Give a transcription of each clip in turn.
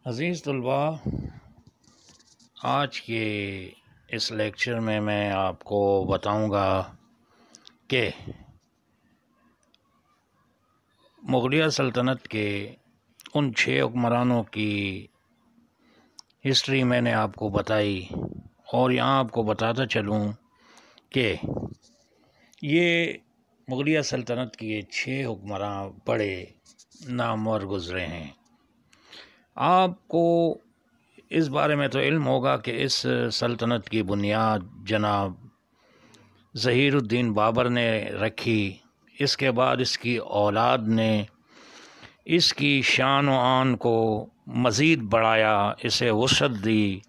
عزیز طلباء، آج کے اس لیکچر میں آپ کو بتاؤں گا کہ مغلیہ سلطنت کے ان 6 حکمرانوں کی ہسٹری میں نے آپ کو بتائی، اور یہاں آپ کو بتاتا چلوں کہ یہ مغلیہ سلطنت کے 6 حکمراں بڑے نامور گزرے ہیں۔ آپ کو اس بارے میں تو علم ہوگا کہ اس سلطنت کی بنیاد جناب ظہیر الدین بابر نے رکھی۔ اس کے بعد اس کی اولاد نے اس کی شان و آن کو مزید بڑھایا، اسے وسعت دی۔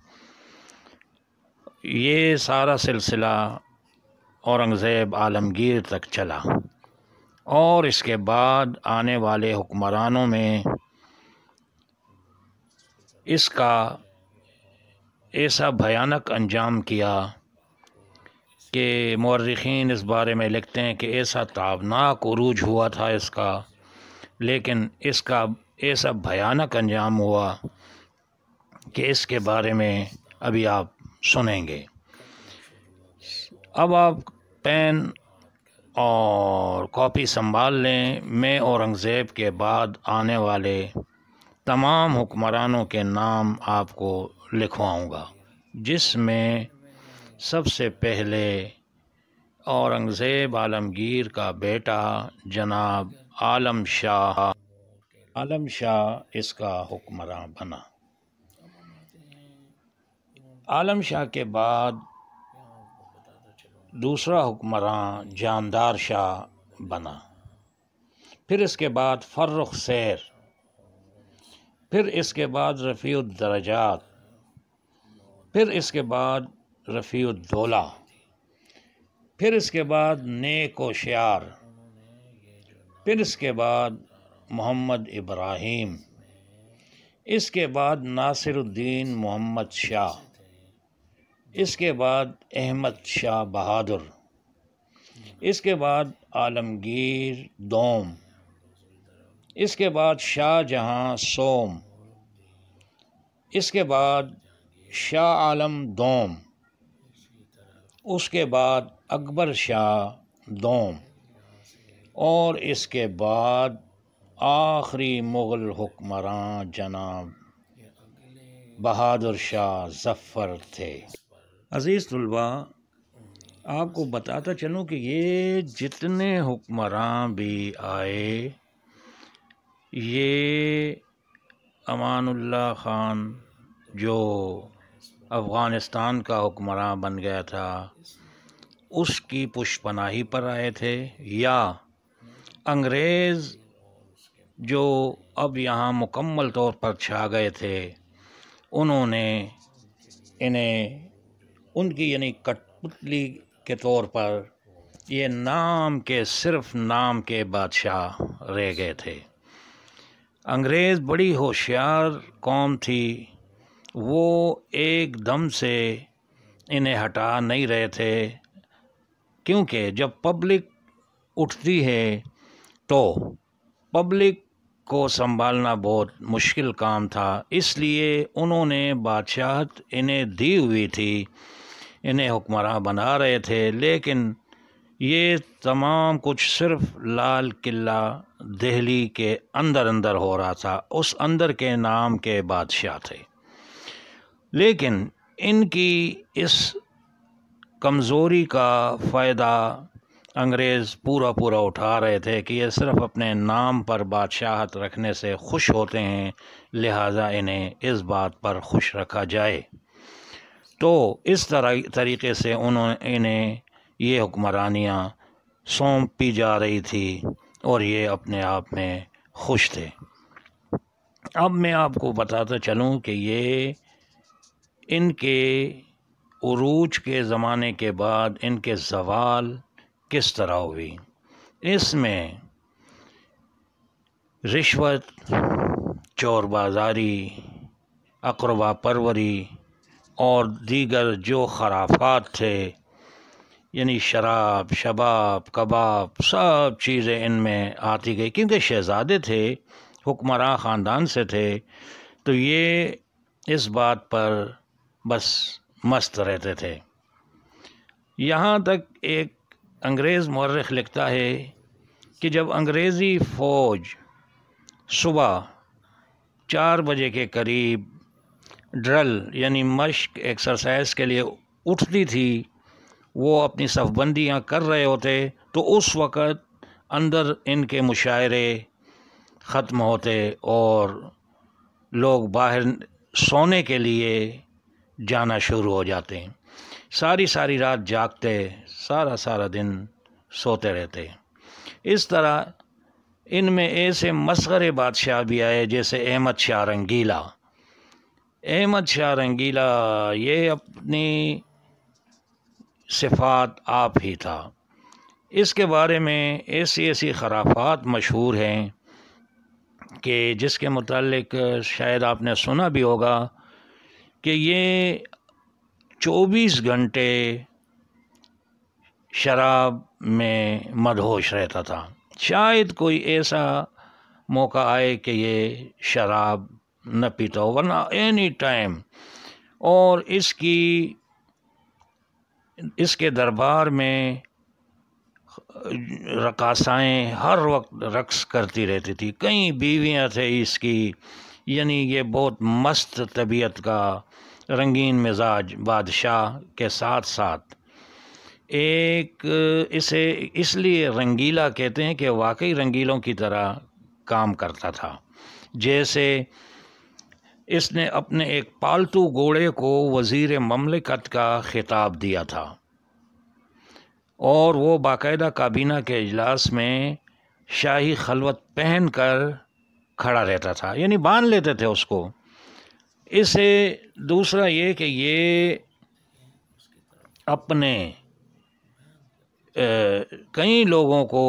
یہ سارا سلسلہ اورنگزیب عالمگیر تک چلا، اور اس کے بعد آنے والے حکمرانوں میں اس کا ایسا بھیانک انجام کیا کہ مورخین اس بارے میں لکھتے ہیں کہ ایسا تابناک عروج ہوا تھا اس کا، لیکن اس کا ایسا بھیانک انجام ہوا کہ اس کے بارے میں ابھی آپ سنیں گے۔ اب آپ پین اور کاپی سنبھال لیں۔ میں اورنگزیب کے بعد آنے والے تمام حکمرانوں کے نام آپ کو لکھواؤں گا، جس میں سب سے پہلے اورنگزیب عالمگیر کا بیٹا جناب عالم شاہ اس کا حکمراں بنا۔ عالم شاہ کے بعد دوسرا حکمراں جاندار شاہ بنا، پھر اس کے بعد فرخ سیر، پھر اس کے بعد رفیع الدرجات، پھر اس کے بعد رفیع الدولہ، پھر اس کے بعد نیک ہوشیار، پھر اس کے بعد محمد ابراہیم، اس کے بعد ناصر الدین محمد شاہ، اس کے بعد احمد شاہ بہادر، اس کے بعد عالمگیر دوم، اس کے بعد شاہ جہاں سوم، اس کے بعد شاہ عالم دوم، اس کے بعد اکبر شاہ دوم، اور اس کے بعد آخری مغل حکمراں جناب بہادر شاہ ظفر تھے۔ عزیز طلباء، آپ کو بتاتا چلوں کہ یہ جتنے حکمراں بھی آئے، یہ امان اللہ خان جو افغانستان کا حکمراں بن گیا تھا، اس کی پشپناہی پر آئے تھے، یا انگریز جو اب یہاں مکمل طور پر چھا گئے تھے، انہوں نے انہیں ان کی یعنی کٹپتلی کے طور پر یہ صرف نام کے بادشاہ رہ گئے تھے۔ انگریز بڑی ہوشیار قوم تھی، وہ ایک دم سے انہیں ہٹا نہیں رہے تھے، کیونکہ جب پبلک اٹھتی ہے تو پبلک کو سنبھالنا بہت مشکل کام تھا، اس لیے انہوں نے بادشاہت انہیں دی ہوئی تھی، انہیں حکمراں بنا رہے تھے، لیکن یہ تمام کچھ صرف لال قلعہ دہلی کے اندر ہو رہا تھا، اس اندر کے نام کے بادشاہ تھے۔ لیکن ان کی اس کمزوری کا فائدہ انگریز پورا اٹھا رہے تھے کہ یہ صرف اپنے نام پر بادشاہت رکھنے سے خوش ہوتے ہیں، لہٰذا انہیں اس بات پر خوش رکھا جائے۔ تو اس طریقے سے انہیں یہ حکمرانیاں سونپی جا رہی تھی، اور یہ اپنے آپ میں خوش تھے۔ اب میں آپ کو بتاتا چلوں کہ یہ ان کے عروج کے زمانے کے بعد ان کے زوال کس طرح ہوئی۔ اس میں رشوت، چور بازاری، اقربا پروری اور دیگر جو خرافات تھے، یعنی شراب، شباب، کباب، سب چیزیں ان میں آتی گئی، کیونکہ شہزادے تھے، حکمراں خاندان سے تھے، تو یہ اس بات پر بس مست رہتے تھے۔ یہاں تک ایک انگریز مورخ لکھتا ہے کہ جب انگریزی فوج صبح 4 بجے کے قریب ڈرل یعنی مشق ایکسرسائز کے لیے اٹھتی تھی، وہ اپنی صف بندیاں کر رہے ہوتے، تو اس وقت اندر ان کے مشاعرے ختم ہوتے اور لوگ باہر سونے کے لیے جانا شروع ہو جاتے۔ ساری رات جاگتے، سارا دن سوتے رہتے۔ اس طرح ان میں ایسے مسخرے بادشاہ بھی آئے جیسے احمد شاہ رنگیلا۔ احمد شاہ رنگیلا یہ اپنی صفات آپ ہی تھا۔ اس کے بارے میں ایسی خرافات مشہور ہیں کہ جس کے متعلق شاید آپ نے سنا بھی ہوگا کہ یہ 24 گھنٹے شراب میں مدہوش رہتا تھا۔ شاید کوئی ایسا موقع آئے کہ یہ شراب نہ پیتا ہو، ورنہ اینی ٹائم۔ اور اس کے دربار میں رقاصائیں ہر وقت رقص کرتی رہتی تھی، کئی بیویاں تھے اس کی، یعنی یہ بہت مست طبیعت کا رنگین مزاج بادشاہ کے ساتھ ساتھ اسے اس لیے رنگیلا کہتے ہیں کہ واقعی رنگیلوں کی طرح کام کرتا تھا۔ جیسے اس نے اپنے ایک پالتو گھوڑے کو وزیر مملکت کا خطاب دیا تھا، اور وہ باقاعدہ کابینہ کے اجلاس میں شاہی خلوت پہن کر کھڑا رہتا تھا، یعنی باندھ لیتے تھے اس کو۔ اسے دوسرا یہ کہ یہ اپنے کئی لوگوں کو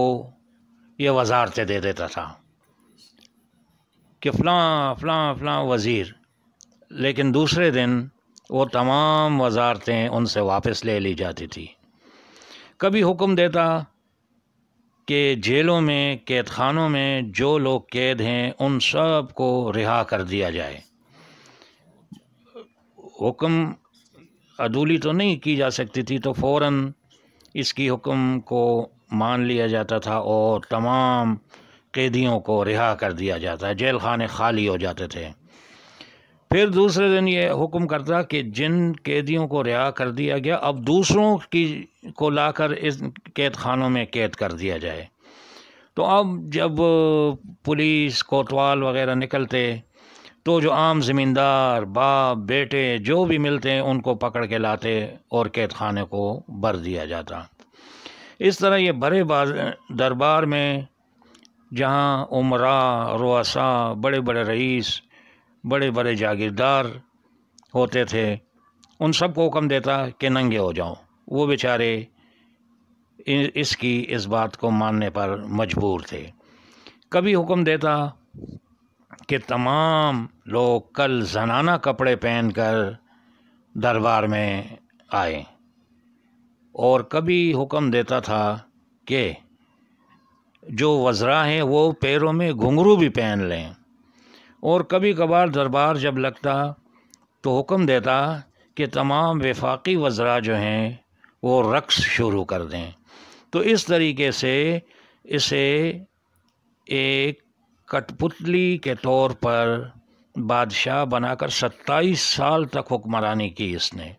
یہ وزارتیں دے دیتا تھا کہ فلاں فلاں فلاں وزیر، لیکن دوسرے دن وہ تمام وزارتیں ان سے واپس لے لی جاتی تھی۔ کبھی حکم دیتا کہ جیلوں میں، قید خانوں میں جو لوگ قید ہیں ان سب کو رہا کر دیا جائے۔ حکم عدولی تو نہیں کی جا سکتی تھی، تو فوراً اس کی حکم کو مان لیا جاتا تھا اور تمام قیدیوں کو رہا کر دیا جاتا ہے، جیل خانے خالی ہو جاتے تھے۔ پھر دوسرے دن یہ حکم کرتا کہ جن قیدیوں کو رہا کر دیا گیا اب دوسروں کو لا کر اس قید خانوں میں قید کر دیا جائے۔ تو اب جب پولیس کوتوال وغیرہ نکلتے تو جو عام زمیندار، باپ بیٹے جو بھی ملتے ہیں ان کو پکڑ کے لاتے اور قید خانے کو بھر دیا جاتا۔ اس طرح یہ بڑے دربار میں جہاں امراء، رؤساء، بڑے بڑے رئیس، بڑے بڑے جاگیردار ہوتے تھے، ان سب کو حکم دیتا کہ ننگے ہو جاؤ۔ وہ بیچارے اس بات کو ماننے پر مجبور تھے۔ کبھی حکم دیتا کہ تمام لوگ کل زنانہ کپڑے پہن کر دربار میں آئیں، اور کبھی حکم دیتا تھا کہ جو وزراء ہیں وہ پیروں میں گھنگرو بھی پہن لیں، اور کبھی کبھار دربار جب لگتا تو حکم دیتا کہ تمام وفاقی وزراء جو ہیں وہ رقص شروع کر دیں۔ تو اس طریقے سے اسے ایک کٹ پتلی کے طور پر بادشاہ بنا کر 27 سال تک حکمرانی کی اس نے۔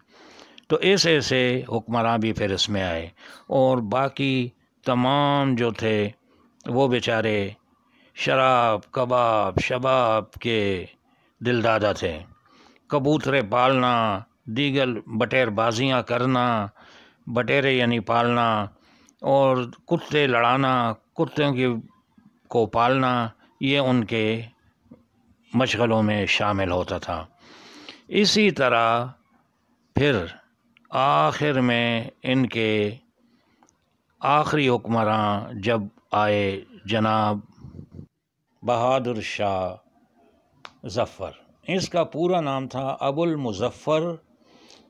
تو ایسے حکمراں بھی پھر اس میں آئے، اور باقی تمام جو تھے وہ بیچارے شراب، کباب، شباب کے دلدادہ تھے۔ کبوترے پالنا، دیگر بٹیر بازیاں کرنا، بٹیرے یعنی پالنا، اور کتے لڑانا، کتوں کو پالنا، یہ ان کے مشغلوں میں شامل ہوتا تھا۔ اسی طرح پھر آخر میں ان کے آخری حکمراں جب آئے جناب بہادر شاہ ظفر، اس کا پورا نام تھا ابو المظفر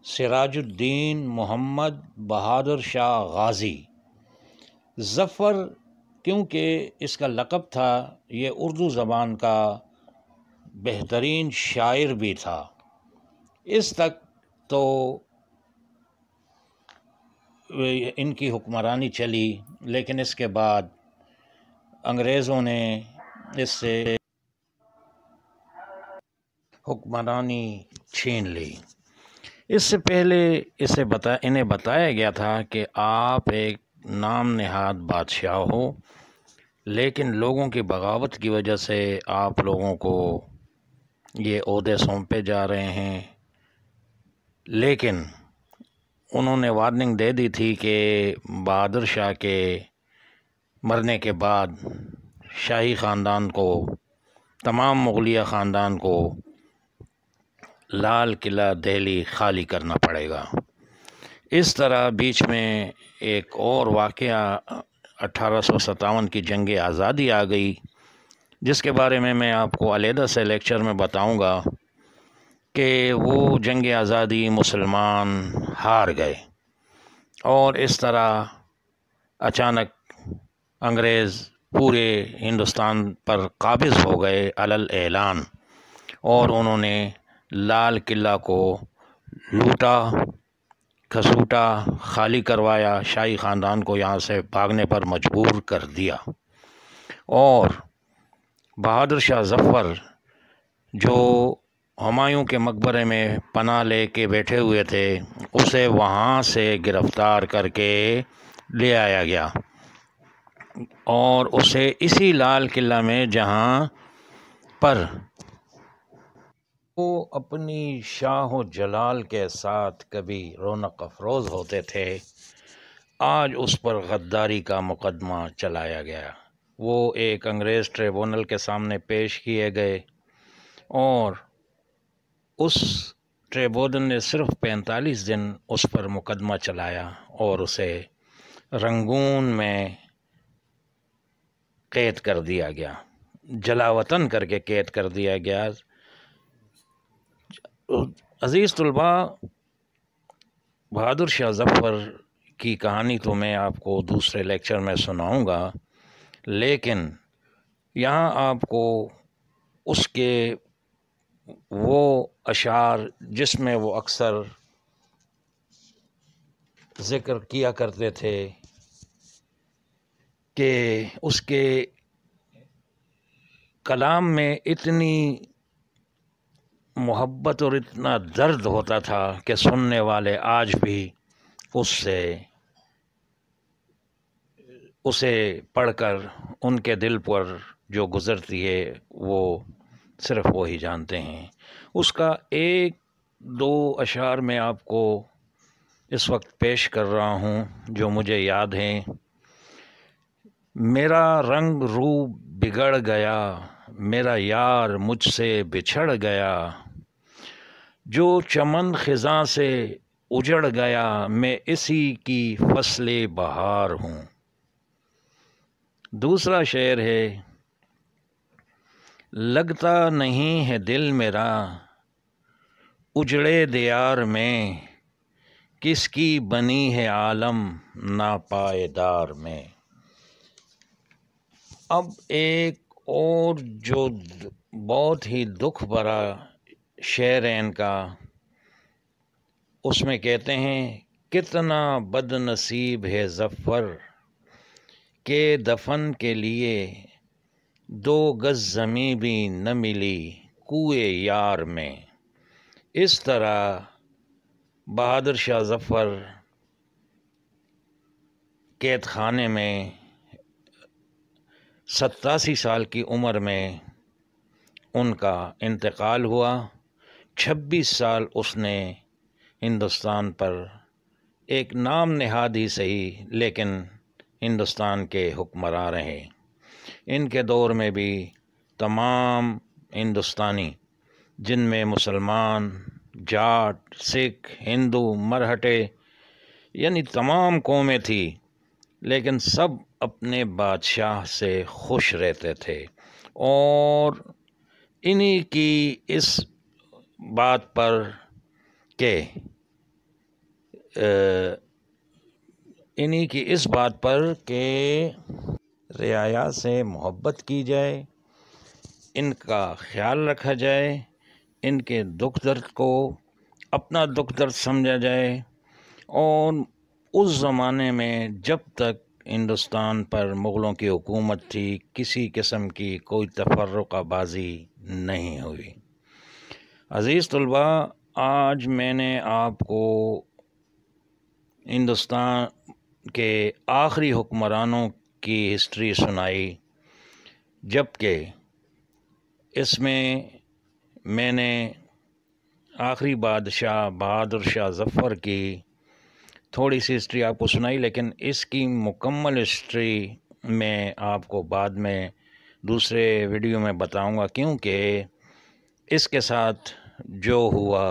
سراج الدین محمد بہادر شاہ غازی۔ ظفر کیونکہ اس کا لقب تھا، یہ اردو زبان کا بہترین شاعر بھی تھا۔ اس تک تو ان کی حکمرانی چلی، لیکن اس کے بعد انگریزوں نے اس سے حکمرانی چھین لی۔ اس سے پہلے انہیں بتایا گیا تھا کہ آپ ایک نام نہاد بادشاہ ہو، لیکن لوگوں کی بغاوت کی وجہ سے آپ لوگوں کو یہ عہدے سونپے جا رہے ہیں۔ لیکن انہوں نے وارننگ دے دی تھی کہ بہادر شاہ کے مرنے کے بعد شاہی خاندان کو، تمام مغلیہ خاندان کو لال قلعہ دہلی خالی کرنا پڑے گا۔ اس طرح بیچ میں ایک اور واقعہ 1857 کی جنگ آزادی آ گئی، جس کے بارے میں آپ کو علیحدہ سے لیکچر میں بتاؤں گا کہ وہ جنگ آزادی مسلمان ہار گئے، اور اس طرح اچانک انگریز پورے ہندوستان پر قابض ہو گئے علی الاعلان، اور انہوں نے لال قلعہ کو لوٹا کھسوٹا، خالی کروایا، شاہی خاندان کو یہاں سے بھاگنے پر مجبور کر دیا، اور بہادر شاہ ظفر جو ہمایوں کے مقبرے میں پناہ لے کے بیٹھے ہوئے تھے، اسے وہاں سے گرفتار کر کے لے آیا گیا، اور اسے اسی لال قلعہ میں جہاں پر وہ اپنی شاہ و جلال کے ساتھ کبھی رونق افروز ہوتے تھے، آج اس پر غداری کا مقدمہ چلایا گیا۔ وہ ایک انگریز ٹریبونل کے سامنے پیش کیے گئے، اور اس ٹریبونل نے صرف 45 دن اس پر مقدمہ چلایا، اور اسے رنگون میں قید کر دیا گیا، جلاوطن کر کے قید کر دیا گیا۔ عزیز طلباء، بہادر شاہ ظفر کی کہانی تو میں آپ کو دوسرے لیکچر میں سناؤں گا، لیکن یہاں آپ کو اس کے وہ اشعار جس میں وہ اکثر ذکر کیا کرتے تھے کہ اس کے کلام میں اتنی محبت اور اتنا درد ہوتا تھا کہ سننے والے آج بھی اسے پڑھ کر ان کے دل پر جو گزرتی ہے وہ صرف وہی جانتے ہیں۔ اس کا ایک دو اشعار میں آپ کو اس وقت پیش کر رہا ہوں جو مجھے یاد ہیں۔ میرا رنگ رو بگڑ گیا، میرا یار مجھ سے بچھڑ گیا، جو چمن خزاں سے اجڑ گیا، میں اسی کی فصل بہار ہوں۔ دوسرا شعر ہے، لگتا نہیں ہے دل میرا اجڑے دیار میں، کس کی بنی ہے عالم ناپائیدار میں۔ اب ایک اور جو بہت ہی دکھ بھرا شعر ہے ان کا، اس میں کہتے ہیں، کتنا بد نصیب ہے ظفر کہ دفن کے لیے 2 گز زمیں بھی نہ ملی کوئے یار میں۔ اس طرح بہادر شاہ ظفر قید خانے میں 87 سال کی عمر میں ان کا انتقال ہوا۔ 26 سال اس نے ہندوستان پر ایک نام نہاد ہی صحیح لیکن ہندوستان کے حکمراں رہے۔ ان کے دور میں بھی تمام ہندوستانی، جن میں مسلمان، جاٹ، سکھ، ہندو، مرہٹے، یعنی تمام قومیں تھی، لیکن سب اپنے بادشاہ سے خوش رہتے تھے، اور انہی کی اس بات پر کہ رعایا سے محبت کی جائے، ان کا خیال رکھا جائے، ان کے دکھ درد کو اپنا دکھ درد سمجھا جائے، اور اس زمانے میں جب تک ہندوستان پر مغلوں کی حکومت تھی کسی قسم کی کوئی تفرقہ بازی نہیں ہوئی۔ عزیز طلباء، آج میں نے آپ کو ہندوستان کے آخری حکمرانوں کی ہسٹری سنائی، جبکہ اس میں نے آخری بادشاہ بہادر شاہ ظفر کی تھوڑی سی ہسٹری آپ کو سنائی، لیکن اس کی مکمل ہسٹری میں آپ کو بعد میں دوسرے ویڈیو میں بتاؤں گا، کیونکہ اس کے ساتھ جو ہوا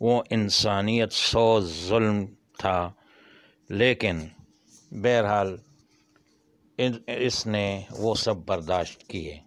وہ انسانیت سوز ظلم تھا، لیکن بہرحال اس نے وہ سب برداشت کیے۔